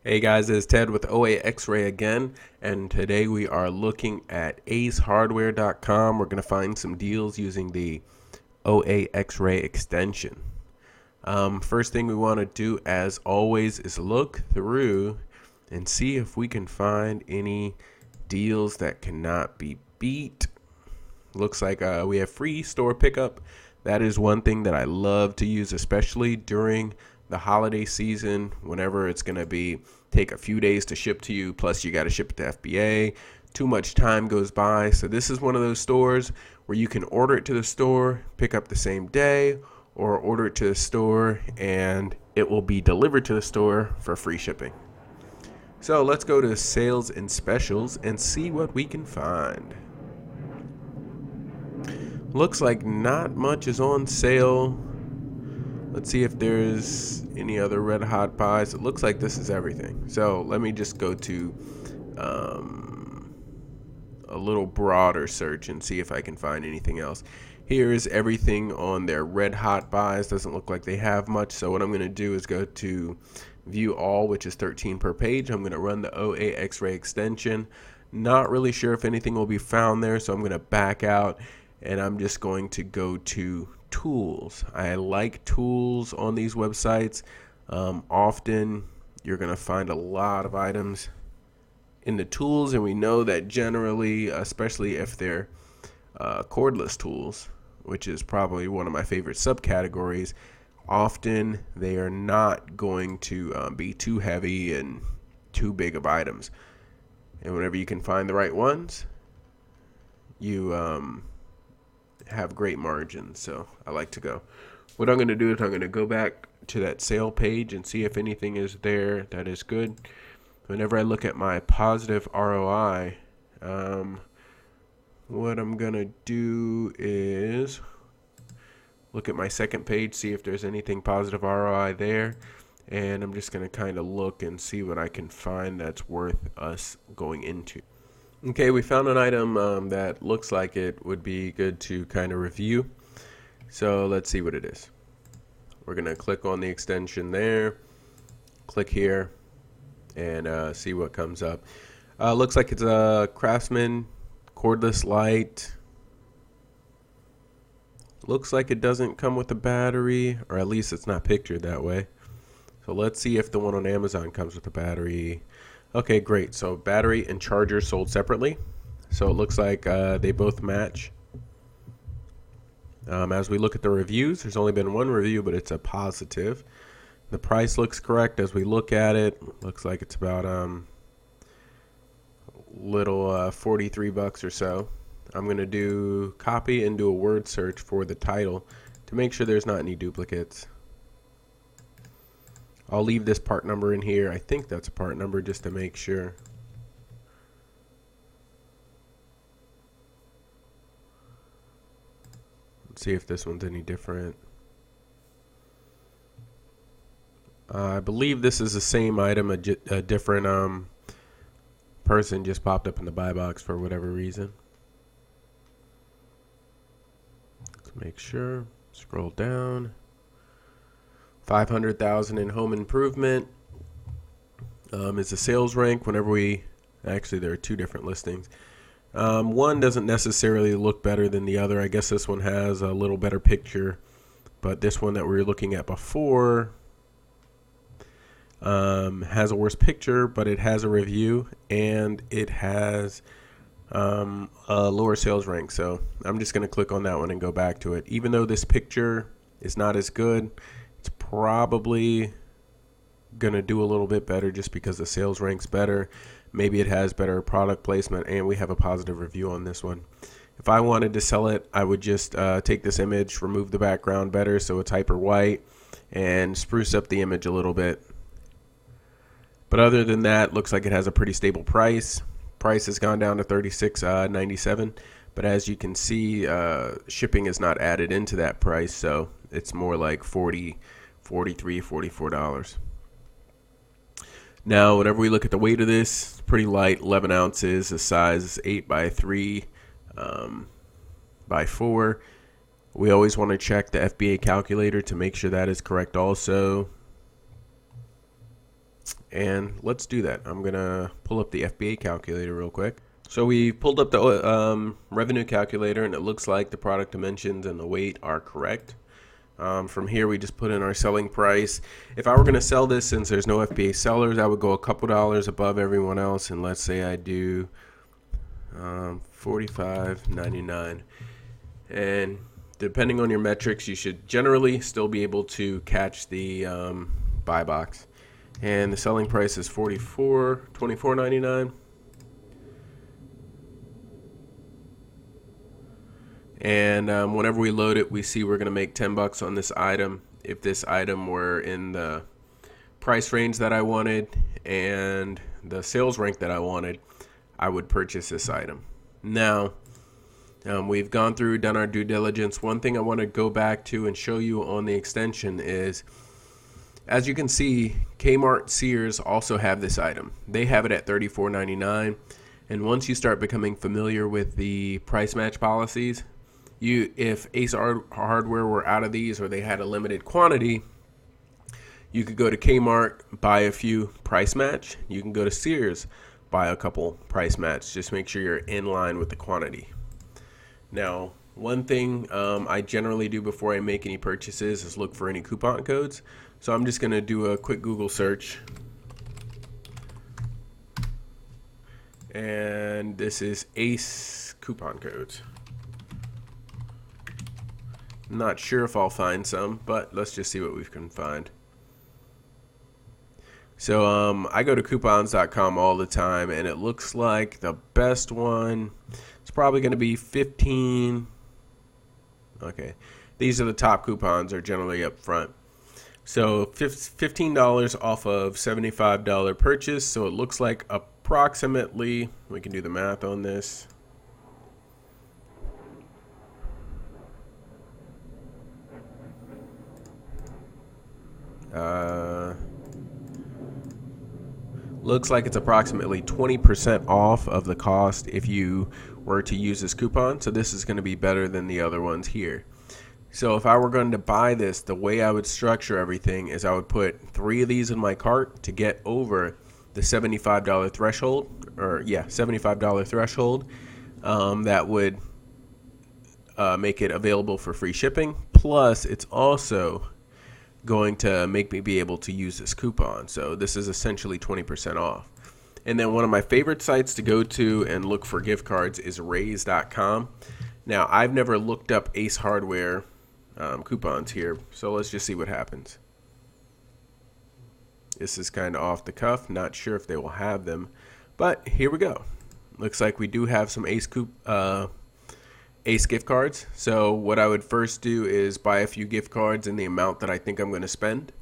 Hey guys, it's Ted with OAXRAY again, and today we are looking at acehardware.com. We're going to find some deals using the OAXRAY extension. First thing we want to do, as always, is look through and see if we can find any deals that cannot be beat. Looks like we have free store pickup. That is one thing that I love to use, especially during the holiday season, whenever it's going to be take a few days to ship to you, plus you got to ship it to FBA. Too much time goes by. So this is one of those stores where you can order it to the store, pick up the same day, or order it to the store and it will be delivered to the store for free shipping. So let's go to sales and specials and see what we can find. Looks like not much is on sale. Let's see if there's any other red hot buys. It looks like this is everything. So let me just go to a little broader search and see if I can find anything else. Here is everything on their red hot buys. Doesn't look like they have much. So what I'm going to do is go to view all, which is 13 per page. I'm going to run the OAXRAY extension. Not really sure if anything will be found there, so I'm going to back out and I'm just going to go to tools. I like tools on these websites. Often you're going to find a lot of items in the tools, and we know that generally, especially if they're cordless tools, which is probably one of my favorite subcategories, often they are not going to be too heavy and too big of items. And whenever you can find the right ones, you have great margins. So I like to go. What I'm going to do is I'm going to go back to that sale page and see if anything is there that is good. Whenever I look at my positive ROI, what I'm going to do is look at my second page, see if there's anything positive ROI there. And I'm just going to kind of look and see what I can find that's worth us going into. Okay, we found an item that looks like it would be good to kind of review. So let's see what it is. We're going to click on the extension there, click here, and see what comes up. Looks like it's a Craftsman cordless light. Looks like it doesn't come with a battery, or at least it's not pictured that way. So let's see if the one on Amazon comes with a battery. Okay, great. So battery and charger sold separately. So it looks like they both match. As we look at the reviews, there's only been one review, but it's a positive. The price looks correct as we look at it. Looks like it's about little 43 bucks or so. I'm going to do copy and do a word search for the title to make sure there's not any duplicates. I'll leave this part number in here. I think that's a part number just to make sure. Let's see if this one's any different. I believe this is the same item. A different person just popped up in the buy box for whatever reason. Let's make sure. Scroll down. 500,000 in home improvement is the sales rank. Whenever we actually, there are two different listings. One doesn't necessarily look better than the other. I guess this one has a little better picture, but this one that we were looking at before has a worse picture, but it has a review and it has a lower sales rank. So I'm just going to click on that one and go back to it. Even though this picture is not as good, it's probably going to do a little bit better just because the sales rank's better. Maybe it has better product placement, and we have a positive review on this one. If I wanted to sell it, I would just take this image, remove the background better so it's hyper white, and spruce up the image a little bit. But other than that, looks like it has a pretty stable price. Price has gone down to $36.97, but as you can see, shipping is not added into that price, so it's more like $40, $43, $44. Now, whenever we look at the weight of this, it's pretty light, 11 ounces. The size is 8 by 3 by 4. We always want to check the FBA calculator to make sure that is correct also. And let's do that. I'm going to pull up the FBA calculator real quick. So we pulled up the revenue calculator, and it looks like the product dimensions and the weight are correct. From here, we just put in our selling price. If I were going to sell this, since there's no FBA sellers, I would go a couple dollars above everyone else. And let's say I do $45.99. And depending on your metrics, you should generally still be able to catch the buy box. And the selling price is $24.99. And whenever we load it, we see we're going to make 10 bucks on this item. If this item were in the price range that I wanted and the sales rank that I wanted, I would purchase this item. Now, we've gone through, done our due diligence. One thing I want to go back to and show you on the extension is, as you can see, Kmart, Sears also have this item. They have it at $34.99. And once you start becoming familiar with the price match policies, if Ace Hardware were out of these or they had a limited quantity, you could go to Kmart, buy a few, price match. You can go to Sears, buy a couple, price match. Just make sure you're in line with the quantity. Now, one thing I generally do before I make any purchases is look for any coupon codes. So I'm just going to do a quick Google search. And this is Ace coupon codes. Not sure if I'll find some, but let's just see what we can find. So I go to coupons.com all the time, and it looks like the best one is probably going to be 15. Okay, these are the top coupons, are generally up front. So $15 off of $75 purchase. So it looks like approximately, we can do the math on this. Looks like it's approximately 20% off of the cost if you were to use this coupon. So this is going to be better than the other ones here. So if I were going to buy this, the way I would structure everything is I would put 3 of these in my cart to get over the $75 threshold, or yeah, $75 threshold. That would make it available for free shipping. Plus, it's also going to make me be able to use this coupon. So this is essentially 20% off. And then one of my favorite sites to go to and look for gift cards is raise.com. Now, I've never looked up Ace Hardware coupons here, so let's just see what happens. This is kind of off the cuff, not sure if they will have them, but here we go. Looks like we do have some Ace gift cards. So what I would first do is buy a few gift cards in the amount that I think I'm going to spend.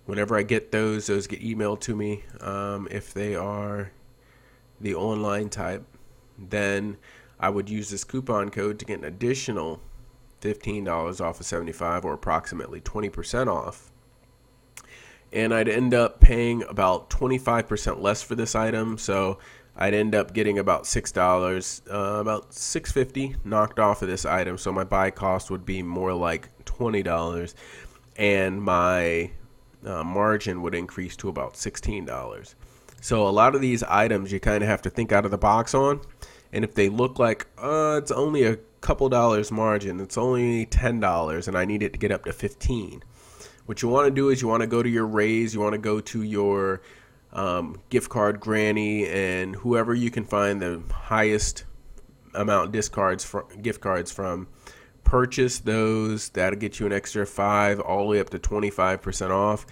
Whenever I get those get emailed to me if they are the online type. Then I would use this coupon code to get an additional $15 off of $75, or approximately 20% off. And I'd end up paying about 25% less for this item. So I'd end up getting about $6, about $6.50 knocked off of this item. So my buy cost would be more like $20, and my margin would increase to about $16. So a lot of these items you kind of have to think out of the box on. And if they look like it's only a couple dollars margin, it's only $10, and I need it to get up to $15. What you want to do is you want to go to your Raise, you want to go to your gift card granny, and whoever you can find the highest amount gift cards from. Purchase those. That'll get you an extra 5 all the way up to 25% off.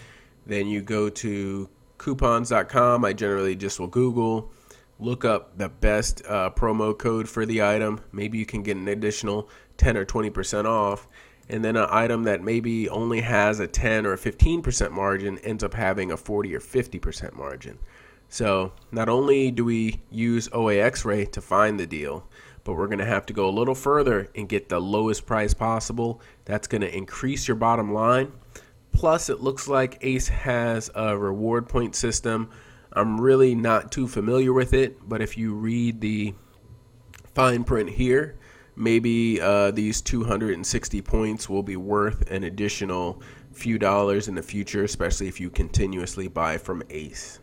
Then you go to coupons.com. I generally just will Google, look up the best promo code for the item. Maybe you can get an additional 10 or 20% off. And then an item that maybe only has a 10 or a 15% margin ends up having a 40 or 50% margin. So not only do we use OAXRAY to find the deal, but we're going to have to go a little further and get the lowest price possible. That's going to increase your bottom line. Plus, it looks like Ace has a reward point system. I'm really not too familiar with it, but if you read the fine print here, maybe these 260 points will be worth an additional few dollars in the future, especially if you continuously buy from Ace.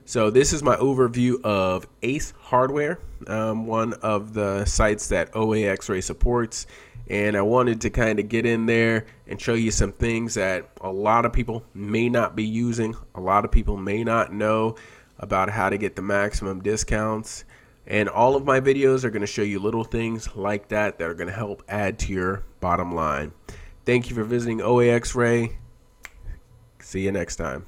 So this is my overview of Ace Hardware, one of the sites that OAXRAY supports. And I wanted to kind of get in there and show you some things that a lot of people may not be using. A lot of people may not know about how to get the maximum discounts. And all of my videos are going to show you little things like that that are going to help add to your bottom line. Thank you for visiting OAXRAY. See you next time.